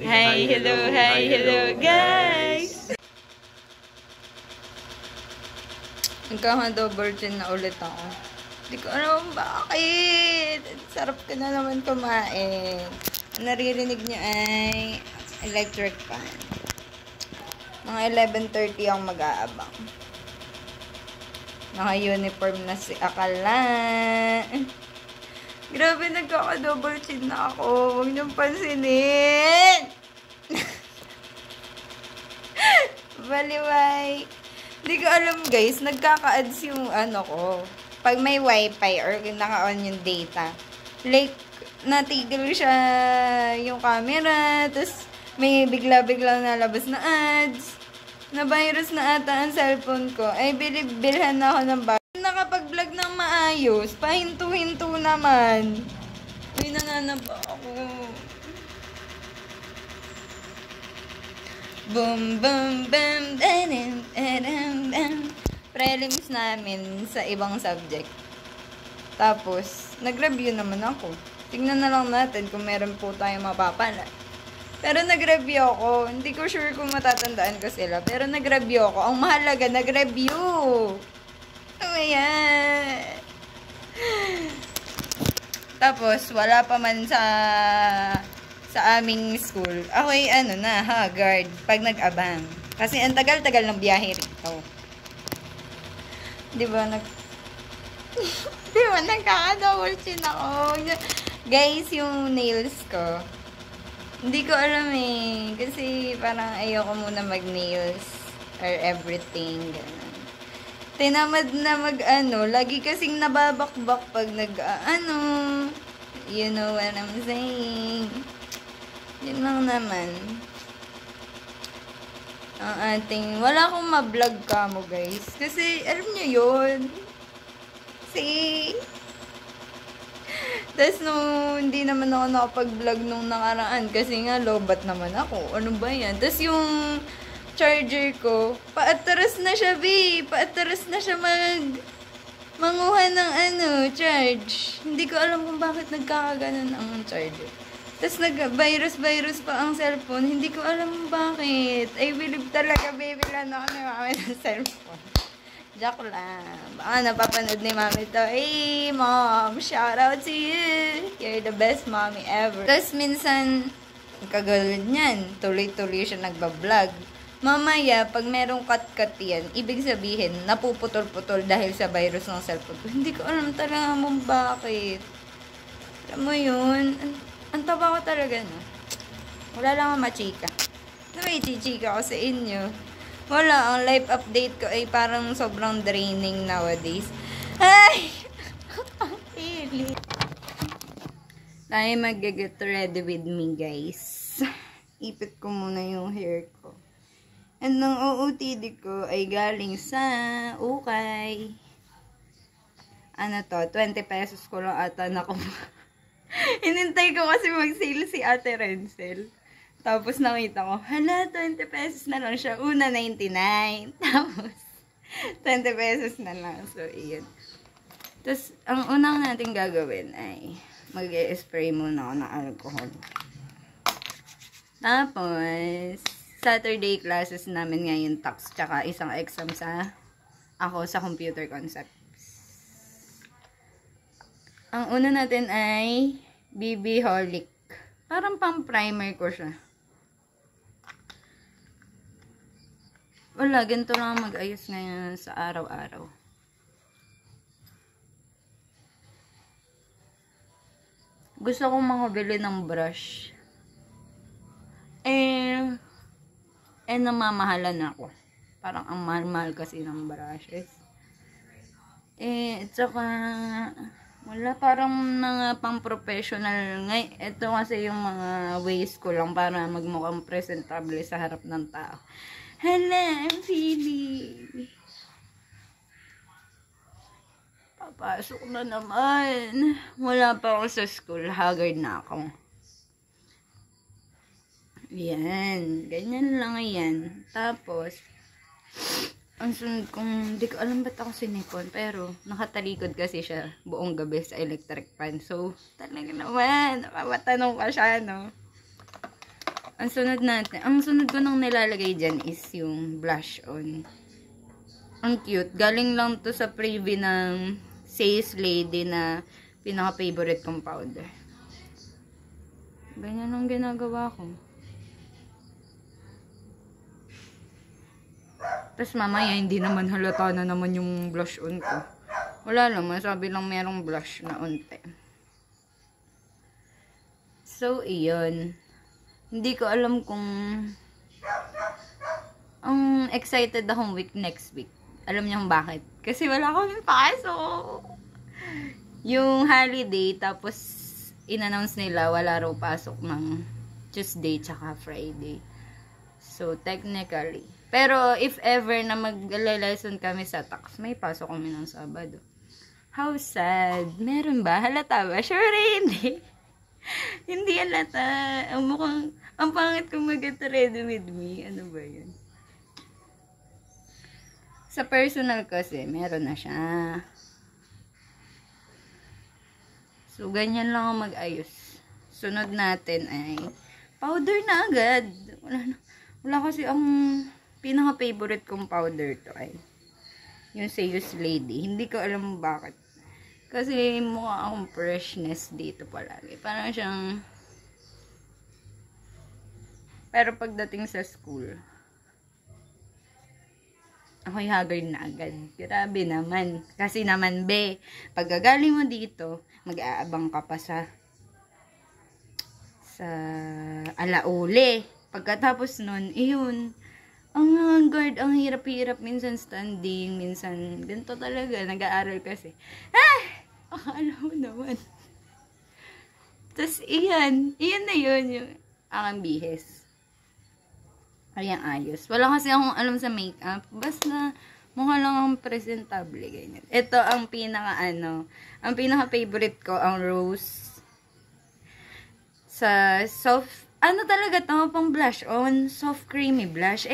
Hello guys! Nagkaka-double chin na ulit ako. Hindi ko alam bakit. Sarap ka na naman kumain. Ang naririnig niyo ay electric fan. Mga 11:30 ang mag-aabang. Naka-uniform na si Akala. Grabe, nagkaka-double chin na ako. Huwag niyong pansinin. Baliway. Hindi ko alam guys, nagkaka-ads yung ano ko. Pag may wifi or naka-on yung data. Like, natigil siya yung camera. Tapos, may bigla-bigla nalabas na ads. Na-virus na ata ang cellphone ko. Ay, bilhan na ako ng bago. Nakapag-vlog ng maayos. Pahinto-hinto naman. Uy, nananaba ako. Boom, boom, bam, danam, danam, dam. Prelims namin sa ibang subject. Tapos, nag-review naman ako. Tingnan na lang natin kung meron po tayong mapapala. Pero nag-review ako. Hindi ko sure kung matatandaan ko sila. Pero nag-review ako. Ang mahalaga, nag-review. Ayan. Tapos, wala pa man sa aming school. Ako ay haggard pag nag-abang. Kasi ang tagal-tagal ng biyahe rito. Diba, nagkaka-double chin ako. Guys, yung nails ko, hindi ko alam eh. Kasi parang ayoko muna mag-nails or everything. Ganun. Tinamad na lagi kasing nababakbak pag you know what I'm saying. Yun lang naman. Ang ating, wala akong ma-vlog ka mo guys. Kasi, alam nyo yun. See? Tapos hindi naman ako nakapag-vlog nung nakaraan. Kasi nga, lobat naman ako. Ano ba yan? Tapos yung charger ko, paatras na siya, B. Paatras na siya manguha ng charge. Hindi ko alam kung bakit nagkakaganon ang charger. Tapos nag-virus pa ang cellphone. Hindi ko alam bakit. I believe talaga, baby lang ako ni mami ng cellphone. Joke lang. Baka napapanood ni mami to. Hey, mom, shout out to you. You're the best mommy ever. Tapos minsan, kagulad niyan, tuloy-tuloy siya nagbablog. Mamaya, pag merong cut-cut yan, ibig sabihin, napuputol-putol dahil sa virus ng cellphone ko. Hindi ko alam talaga mong bakit. Alam mo yun? Ang taba ko talaga, no? Wala lang ang machika. May chichika ko sa inyo. Wala, ang life update ko ay parang sobrang draining nowadays. Ay! Really? Tayo mag-get ready with me, guys. Ipit ko muna yung hair ko. And ang OOTD ko ay galing sa ukay. 20 pesos ko lang ata nakuha. Hinintay ko kasi mag-sale si Ate Renzel. Tapos nakita ko, 20 pesos na lang siya. Una, 99. Tapos, 20 pesos na lang. So, iyon. Tapos, ang unang natin gagawin ay mag-spray muna ako ng alcohol. Tapos, Saturday classes namin ngayon, tax, tsaka isang exam sa computer concepts. Ang una natin ay BB Holic. Parang pang-primer ko siya. Wala, ganito lang mag-ayos ngayon sa araw-araw. Gusto kong makabili ng brush. Namamahalan ako. Parang ang mahal-mahal kasi ng brushes. Tsaka, wala, parang mga pang-professional. Ito kasi yung mga ways ko lang para magmukhang presentable sa harap ng tao. Hala, I'm feeling. Papasok na naman. Wala pa ako sa school. Haggard na ako. Yan. Ganyan lang yan. Tapos, ang sunod kong, hindi ko alam ba't ako sinipon, pero nakatalikod kasi siya buong gabi sa electric fan. So, talaga naman, nakapatanong ka siya, no? Ang sunod ko nang nilalagay dyan is yung blush on. Ang cute. Galing lang to sa preview ng Says Lady na pinaka-favorite kong powder. Ganyan ang ginagawa ko. Tapos mamaya, hindi naman halata na naman yung blush on ko. Wala lang, masabi lang merong blush na unti. So, iyon. Hindi ko alam kung ang excited akong next week. Alam niyo kung bakit? Kasi wala akong pasok. Yung holiday, tapos in-announce nila wala raw pasok ng Tuesday tsaka Friday. So, technically. Pero, if ever na mag-lesson kami sa tax, may pasok kami ng Sabado. How sad. Meron ba? Halata ba? Sure, hindi. Hindi halata. Ang pangit kong mag-get ready with me. Ano ba yun? Sa personal kasi, meron na siya. So, ganyan lang ang mag-ayos. Sunod natin ay powder na agad. Wala kasi ang pinaka-favorite kong powder to ay yung Says Lady. Hindi ko alam bakit. Kasi mukha akong freshness dito palagi. Parang siyang pero pagdating sa school, ako'y haggard na agad. Grabe naman. Kasi naman, pagkagaling mo dito, mag-aabang ka pa sa alaule. Pagkatapos nun, iyon. Ang haggard, ang hirap-hirap. Minsan standing, minsan ganito talaga. Nag-aaral kasi. Akala mo naman. Tapos, iyan na yun. Yung aking bihes. Ayan, ayos. Wala kasi akong alam sa makeup. Basta, mukha lang akong presentable. Ganyan. Ito ang ang pinaka-favorite ko, ang rose. Sa soft, talaga to, pang blush on. Soft creamy blush.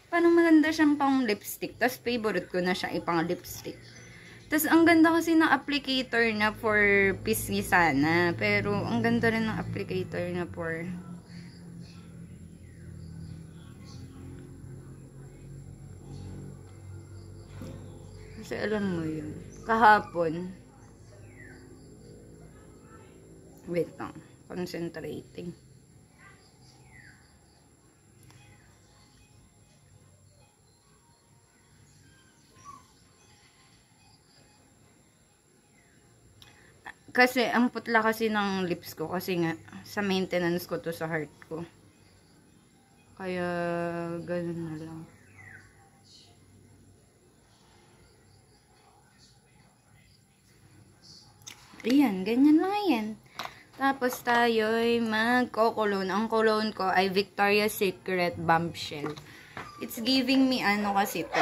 Parang maganda siyang pang lipstick. Tapos, favorite ko na siya ipang lipstick. Tapos, ang ganda kasi ng applicator na for pisngi sana. Pero, ang ganda rin ng applicator na for kasi alam mo yun. Kahapon. Wait lang. Concentrating. Kasi, ang putla kasi ng lips ko. Kasi nga, sa maintenance ko to sa heart ko. Kaya, ganun na lang. Ayan, ganyan lang yan. Tapos tayo'y magko-cologne. Ang cologne ko ay Victoria's Secret Bombshell. It's giving me kasi to.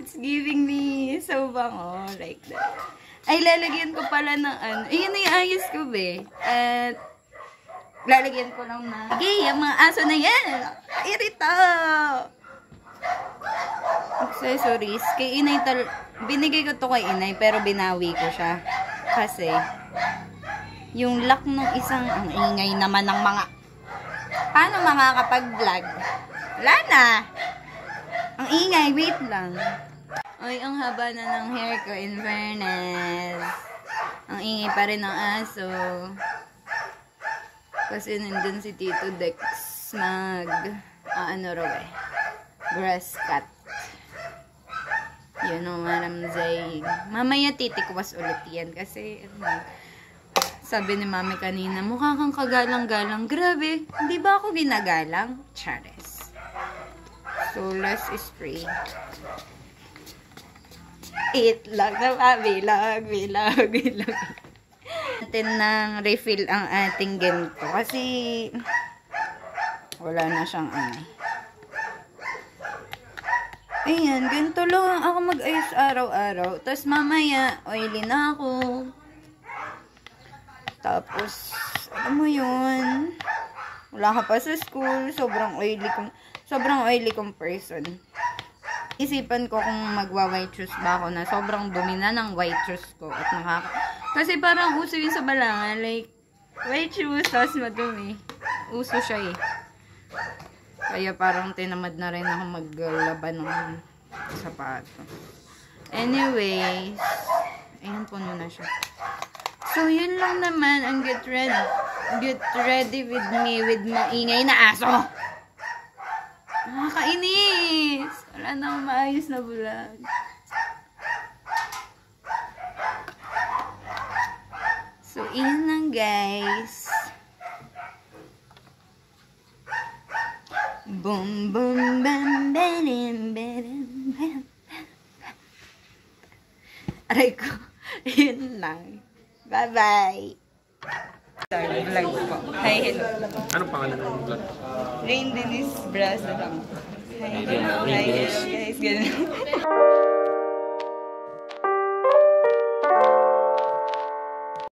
It's giving me so bango, like that. Ay, lalagyan ko pala ng Ayan na yung ayos ko, At, lalagyan ko lang na ang mga aso na yan. Irito! Accessories. Kay inay binigay ko to kay inay pero binawi ko siya. Kasi yung lock ng isang ang ingay naman ng mga paano makakapag-vlog? Wala na. Ang ingay, wait lang. Ay, ang haba na ng hair ko in fairness. Ang ingay pa rin ng aso. Kasi nandun si Tito Dex grass cut. Yun o, Madam Zay. Mamaya titikwas ulit yan. Kasi, sabi ni Mami kanina, mukha kang kagalang-galang. Grabe, hindi ba ako ginagalang? Chares. So, let's spray. Eat lang na bilag. Natin ng refill ang ating ganito. Kasi, wala na siyang Ayan, ganito lang ako mag-ayos araw-araw. Tapos mamaya, oily na ako. Tapos, alam mo yun, wala ka pa sa school, sobrang oily kong person. Isipan ko kung magwa-white shoes ba ako na sobrang dumi na ng white shoes ko at Kasi parang uso yun sa Balangan. Like, white shoes, tapos madumi. Uso siya eh. Kaya parang tinamad na rin ako maglaban ng sapato. Anyways, ayan, puno na siya. So, yun lang naman ang get ready with me with maingay na aso. Nakakainis. Wala na akong maayos na vlog. So, yun lang guys. Boom, boom, bam, bam, bam, bam. Aray ko. Yun lang. Bye-bye. Sorry, vlog po. Hi, hello. Anong pangalan ng vlog? Rain Denise Braza lang. Hi, hello. Rain Denise. Hi, hello guys. Ganun.